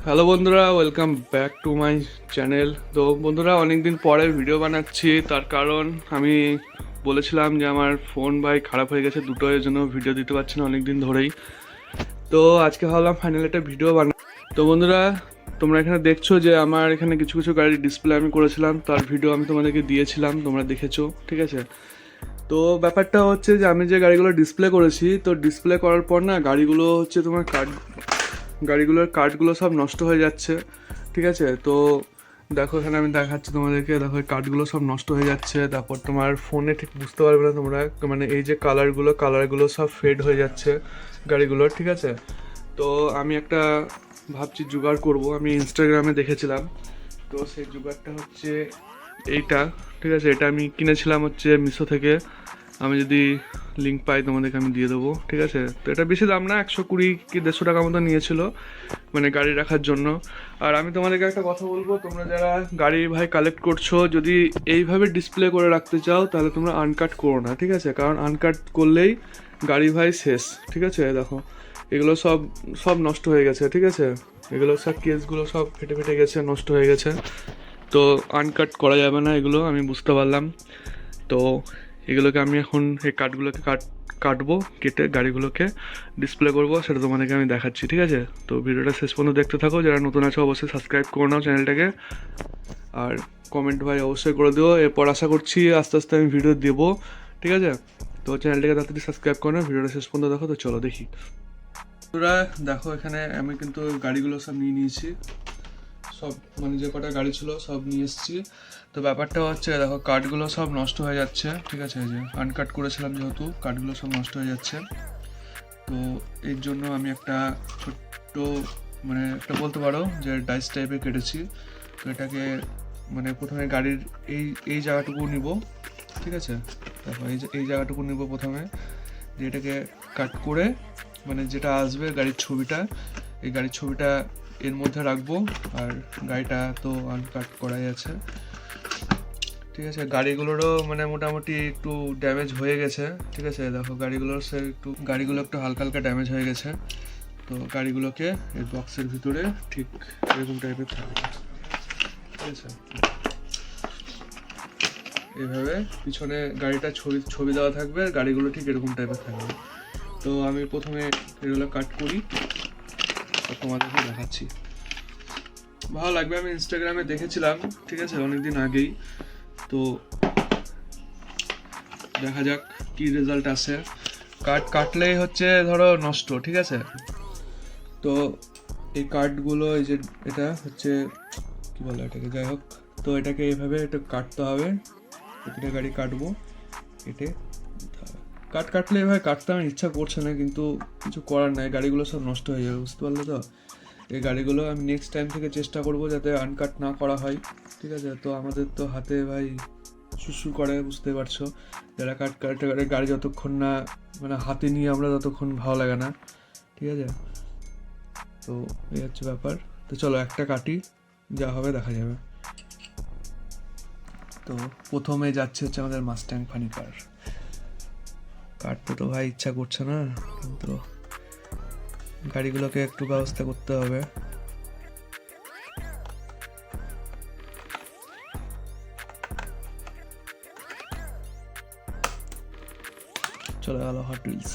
Hello বন্ধুরা, welcome back to my channel. তো বন্ধুরা, অনেক দিন পরে ভিডিও বানাচ্ছি, তার কারণ আমি বলেছিলাম যে আমার ফোন ভাই খারাপ হয়ে গেছে, দুটোর জন্য ভিডিও দিতে পারছি না অনেক দিন ধরেই। তো আজকে ভাবলাম ফাইনাল একটা ভিডিও তো বন্ধুরা, তোমরা এখানে দেখছো যে আমার এখানে কিছু কিছু গাড়ির ডিসপ্লে আমি করেছিলাম, তার ভিডিও আমি তোমাদেরকে দিয়েছিলাম, তোমরা দেখেছো, ঠিক আছে। তো ব্যাপারটা হচ্ছে যে আমি যে গাড়িগুলো ডিসপ্লে করেছি, তো ডিসপ্লে করার পর না গাড়িগুলো হচ্ছে তোমার গাড়িগুলোর কাঠগুলো সব নষ্ট হয়ে যাচ্ছে, ঠিক আছে। তো দেখো এখানে আমি দেখাচ্ছি তোমাদেরকে, দেখো এই কাঠগুলো সব নষ্ট হয়ে যাচ্ছে। তারপর তোমার ফোনে ঠিক বুঝতে পারবে না তোমরা, মানে এই যে কালারগুলো সব ফেড হয়ে যাচ্ছে গাড়িগুলোর, ঠিক আছে। তো আমি একটা ভাবছি জোগাড় করব, আমি ইনস্টাগ্রামে দেখেছিলাম। তো সেই জোগাড়টা হচ্ছে এইটা, ঠিক আছে। এটা আমি কিনেছিলাম হচ্ছে মিশো থেকে। আমি যদি লিঙ্ক পাই তোমাদেরকে আমি দিয়ে দেবো, ঠিক আছে। তো এটা বেশি দাম না, 120 কি 150 টাকা মতো নিয়েছিল, মানে গাড়ি রাখার জন্য। আর আমি তোমাদেরকে একটা কথা বলবো, তোমরা যারা গাড়ি ভাই কালেক্ট করছো, যদি এইভাবে ডিসপ্লে করে রাখতে চাও তাহলে তোমরা আনকাট করো না, ঠিক আছে। কারণ আনকাট করলেই গাড়ি ভাই শেষ, ঠিক আছে। দেখো এগুলো সব সব নষ্ট হয়ে গেছে, ঠিক আছে। এগুলো সব কেসগুলো সব ফেটে ফেটে গেছে, নষ্ট হয়ে গেছে। তো আনকাট করা যাবে না, এগুলো আমি বুঝতে পারলাম। তো এগুলোকে আমি এখন এই কাঠগুলোকে কাটবো, কেটে গাড়িগুলোকে ডিসপ্লে করব, সেটা তোমাদেরকে আমি দেখাচ্ছি, ঠিক আছে। তো ভিডিওটা শেষ পর্যন্ত দেখতে থাকো, যারা নতুন আছো অবশ্যই সাবস্ক্রাইব করে নাও চ্যানেলটাকে, আর কমেন্ট ভাই অবশ্যই করে দিও। এরপর আশা করছি আস্তে আস্তে আমি ভিডিও দেবো, ঠিক আছে। তো চ্যানেলটাকে তাড়াতাড়ি সাবস্ক্রাইব করো, ভিডিওটা শেষ পর্যন্ত দেখো। তো চলো দেখি। তোরা দেখো এখানে আমি কিন্তু গাড়িগুলো সব নিয়ে নিয়েছি, সব মানে যে কটা গাড়ি ছিল সব নিয়ে এসেছি। তো ব্যাপারটা হচ্ছে দেখো কাঠগুলো সব নষ্ট হয়ে যাচ্ছে, ঠিক আছে। এই যে আনকাট করেছিলাম যেহেতু, কাঠগুলো সব নষ্ট হয়ে যাচ্ছে। তো এর জন্য আমি একটা ছোট্ট, মানে একটা বলতে পারো যে ডাইস টাইপের কেটেছি। তো এটাকে মানে প্রথমে গাড়ির এই এই জায়গাটুকু নিব, ঠিক আছে। দেখো এই জায়গাটুকু নিব প্রথমে, যে এটাকে কাট করে মানে যেটা আসবে গাড়ির ছবিটা, এই গাড়ির ছবিটা এর মধ্যে রাখবো। আর গাড়িটা তো আনকাট করাই আছে, ঠিক আছে। গাড়িগুলোরও মানে মোটামুটি একটু ড্যামেজ হয়ে গেছে, ঠিক আছে। দেখো গাড়িগুলো একটু হালকা হালকা ড্যামেজ হয়ে গেছে। তো গাড়িগুলোকে এই বক্সের ভিতরে ঠিক এরকম টাইপের থাকবে, ঠিক আছে। এইভাবে পিছনে গাড়িটা ছবি ছবি দেওয়া থাকবে, আর গাড়িগুলো ঠিক এরকম টাইপের থাকবে। তো আমি প্রথমে এগুলো কাট করি, তোমাদেরকে দেখাচ্ছি, ভালো লাগবে। আমি ইনস্টাগ্রামে দেখেছিলাম, ঠিক আছে, অনেকদিন আগেই। তো দেখা যাক কি রেজাল্ট আসে। কাটলেই হচ্ছে ধরো নষ্ট, ঠিক আছে। তো এই কাঠগুলো, এই যে এটা হচ্ছে কি বলে এটাকে, যাই হোক। তো এটাকে এইভাবে একটু কাটতে হবে, প্রতিটা গাড়ি কাটবো, কেটে কাটলে এভাবে কাটতে আমার ইচ্ছা করছে না, কিন্তু কিছু করার নাই, গাড়িগুলো সব নষ্ট হয়ে যাবে, বুঝতে পারলে তো। এই গাড়িগুলো আমি নেক্সট টাইম থেকে চেষ্টা করব যাতে আনকাট না করা হয়, ঠিক আছে। তো আমাদের তো হাতে ভাই শুশু করে, বুঝতে পারছো। যারা কাটে গাড়ি যতক্ষণ না মানে হাতে নিয়ে আমরা ততক্ষণ ভালো লাগে না, ঠিক আছে। তো এই হচ্ছে ব্যাপার। তো চলো একটা কাটি, যা হবে দেখা যাবে। তো প্রথমে যাচ্ছে হচ্ছে আমাদের মাস্ট্যাং ফানি কার। কাটতে তো ভাই ইচ্ছা করছে না, কিন্তু গাড়িগুলোকে একটু ব্যবস্থা করতে হবে। চলে গেল হট হুইলস।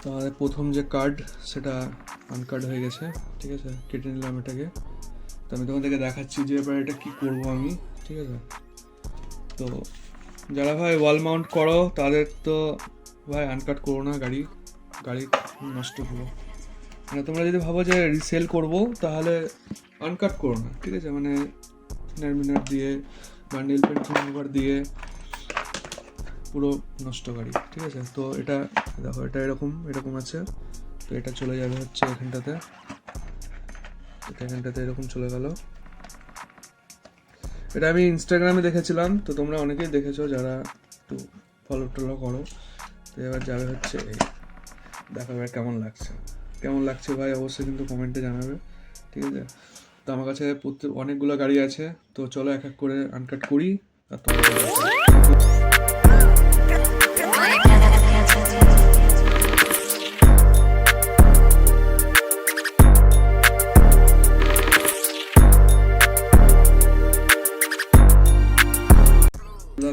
তো আমাদের প্রথম যে কার্ড সেটা আনকার্ড হয়ে গেছে, ঠিক আছে। কেটে নিলাম এটাকে। তো আমি তোমাদেরকে দেখাচ্ছি যে এবার এটা কী করবো আমি, ঠিক আছে। তো যারা ভাই ওয়াল মাউন্ট করো তাদের তো ভাই আনকাট করো না, গাড়ি নষ্ট করো। মানে তোমরা যদি ভাবো যে রিসেল করব তাহলে আনকাট করো না, ঠিক আছে? মানে মিনার দিয়ে বা নীল পেন্ট রিমুভার দিয়ে পুরো নষ্ট গাড়ি, ঠিক আছে? তো এটা দেখো, এটা এরকম আছে। তো এটা চলে যাবে হচ্ছে এখানটাতে এরকম চলে গেল। এটা আমি ইনস্টাগ্রামে দেখেছিলাম, তো তোমরা অনেকেই দেখেছো যারা একটু ফলো টলো করো। তো এবার যাবে হচ্ছে এই, দেখো এবার কেমন লাগছে ভাই, অবশ্যই কিন্তু কমেন্টে জানাবে, ঠিক আছে? তো আমার কাছে অনেকগুলো গাড়ি আছে, তো চলো এক এক করে আনকাট করি আর তোমাদের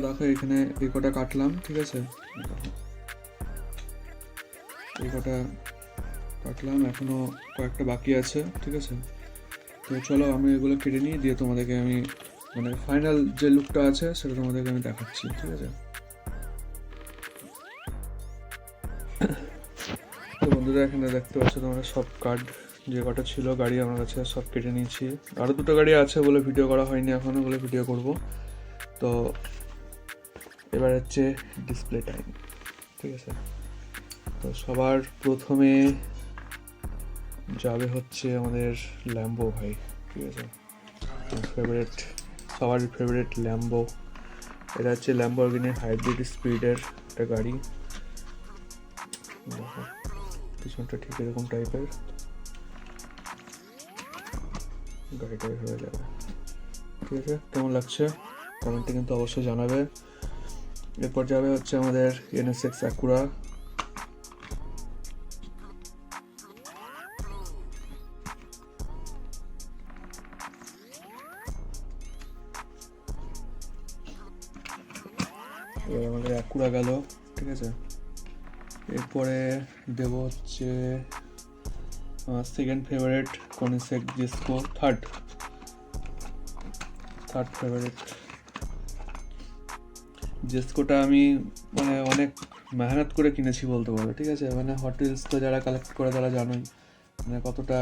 দেখো এখানে এই কটা কাটলাম, ঠিক আছে? এই কটা কাটলাম, এখনো কয়েকটা বাকি আছে, ঠিক আছে? তো চলো আমি এগুলো কেটে নিয়ে দিয়ে তোমাদেরকে আমি মানে ফাইনাল যে লুকটা আছে সেটা তোমাদেরকে আমি দেখাচ্ছি, ঠিক আছে? তো বন্ধুরা এখানে দেখতে পাচ্ছ তোমরা সব কার্ড যে কটা ছিল গাড়ি আমার কাছে সব কেটে নিয়েছি। আরও দুটো গাড়ি আছে বলে ভিডিও করা হয়নি এখনও, বলে ভিডিও করব। তো এবার হচ্ছে ডিসপ্লে টাইম, ঠিক আছে? তো সবার প্রথমে যাবে হচ্ছে আমাদের ল্যাম্বো ভাই, ঠিক আছে? সবার ফেভারিট ল্যাম্বো। এটা হচ্ছে ল্যাম্বরগিনি হাইব্রিড স্পিডের একটা গাড়ি। দেখো পিছনটা ঠিক এরকম টাইপের গাড়িটা হয়ে যাবে, ঠিক আছে? কেমন লাগছে কমেন্টে কিন্তু অবশ্যই জানাবে। এরপর যাবে হচ্ছে আমাদের NSX অ্যাকুরা। এবার আমাদের অ্যাকুরা গেল, ঠিক আছে? এরপরে দেব হচ্ছে আমার second favourite Koenigsegg Jesko, third favourite জেসকোটা আমি মানে অনেক মেহনত করে কিনেছি বলতে পারো, ঠিক আছে? মানে হট হুইলস তো যারা কালেক্ট করে তারা জানোই মানে কতটা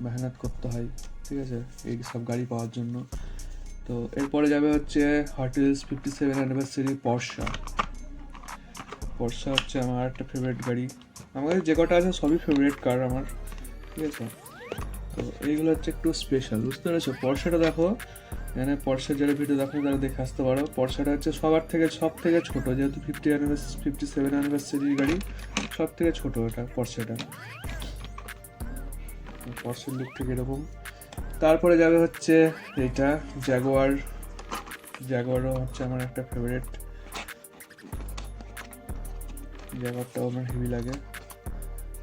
মেহনত করতে হয়, ঠিক আছে, এই সব গাড়ি পাওয়ার জন্য। তো এরপরে যাবে হচ্ছে হট হুইলস 57 অ্যানিভার্সারি পরশা হচ্ছে আমার একটা ফেভারিট গাড়ি। আমাদের যে কটা আছে সবই ফেভারিট কার আমার, ঠিক আছে? তো এইগুলো হচ্ছে একটু স্পেশাল, বুঝতে পেরেছো? পরশাটা দেখো, মানে পরশার যারা ভিডিও দেখো তারা দেখে আসতে পারো। পরশাটা হচ্ছে সব থেকে ছোটো, যেহেতু 57 অ্যানিভার্সারি গাড়ি, সব থেকে ছোটো এটা পরশাটা। পরশার লুক থেকে এরকম। তারপরে যাবে হচ্ছে এইটা জাগুয়ারও হচ্ছে আমার একটা ফেভারিট, জাগুয়ারটাও আমার হেভি লাগে।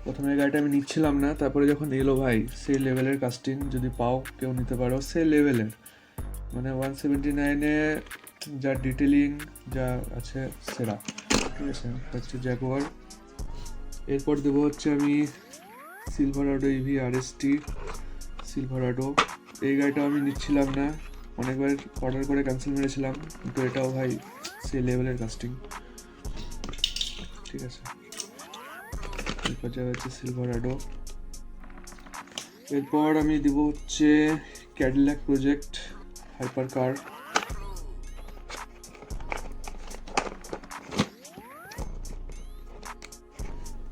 প্রথমে এই গাড়িটা আমি নিচ্ছিলাম না, তারপরে যখন এলো ভাই সেই লেভেলের কাস্টিং, যদি পাও কেউ নিতে পারো সেই লেভেলের, মানে 179-এ যা ডিটেলিং যা আছে সেরা, ঠিক আছে? হচ্ছে জাগুয়ার। এরপর দেবো হচ্ছে আমি সিলভারাডো EV RST সিলভারাডো। এই গাড়িটা আমি নিচ্ছিলাম না, অনেকবার অর্ডার করে ক্যান্সেল মেরেছিলাম, কিন্তু এটাও ভাই সেই লেভেলের কাস্টিং, ঠিক আছে? এরপর যা হচ্ছে সিলভারাডো। এরপর আমি দেবো হচ্ছে Cadillac project hyper car.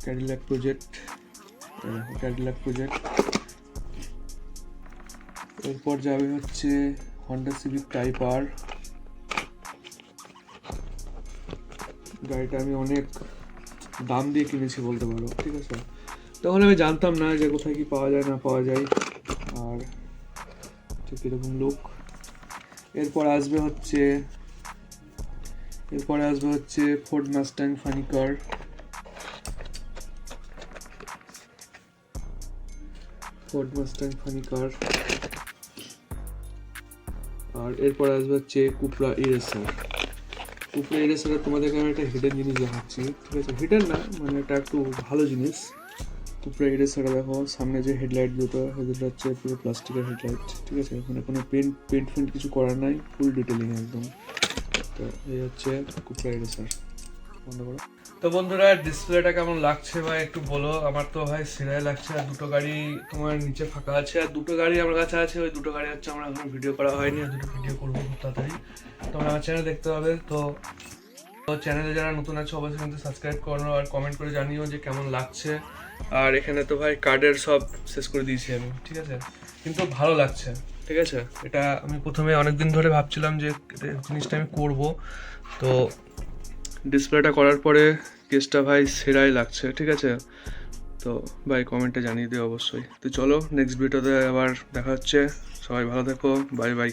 Cadillac project. এরপর যাবে হচ্ছে হন্ডা সিভিক টাইপ R। গাড়িটা আমি অনেক দাম দিয়ে কিনেছি বলতে পারো, ঠিক আছে? তখন আমি জানতাম না যে কোথায় কি পাওয়া যায় না পাওয়া যায়, আর ঠিক এরকম লুক। এরপরে আসবে হচ্ছে ফোর্ড মাস্ট্যাং ফানি কার। আর এরপর আসবে হচ্ছে কুপরা ইরেসার। তোমাদেরকে আমি একটা হিডেন জিনিস দেখাচ্ছি, ঠিক আছে? হিডেন না, মানে এটা একটু ভালো জিনিস। কুপরা ইরেসারে দেখো সামনে যে হেডলাইট দুটো হচ্ছে পুরো প্লাস্টিকের হেডলাইট, ঠিক আছে? মানে কোনো পেন্ট কিছু করার নাই, ফুল ডিটেলিং একদম। তো এই হচ্ছে কুপরা ইরেসার। বন্ধ করো। তো বন্ধুরা ডিসপ্লেটা কেমন লাগছে ভাই একটু বলো। আমার তো ভাই সেরাই লাগছে। আর দুটো গাড়ি তোমার নিচে ফাঁকা আছে, আর দুটো গাড়ি আমার কাছে আছে। ওই দুটো গাড়ি হচ্ছে আমরা এখন ভিডিও করা হয়নি, আর দুটো ভিডিও করবো খুব তাড়াতাড়ি। তোমরা আমার চ্যানেল দেখতে হবে। তো চ্যানেলে যারা নতুন আছে অবশ্যই কিন্তু সাবস্ক্রাইব করো আর কমেন্ট করে জানিও যে কেমন লাগছে। আর এখানে তো ভাই কার্ডের সব শেষ করে দিয়েছি আমি, ঠিক আছে, কিন্তু ভালো লাগছে। ঠিক আছে, এটা আমি প্রথমে অনেকদিন ধরে ভাবছিলাম যে জিনিসটা আমি করব। তো ডিসপ্লেটা করার পরে কেসটা ভাই সেরাই লাগছে। ঠিক আছে, তো ভাই কমেন্টে জানিয়ে দিও অবশ্যই। তো চলো নেক্সট ভিডিওতে আবার দেখা হচ্ছে। সবাই ভালো থেকো, বাই বাই।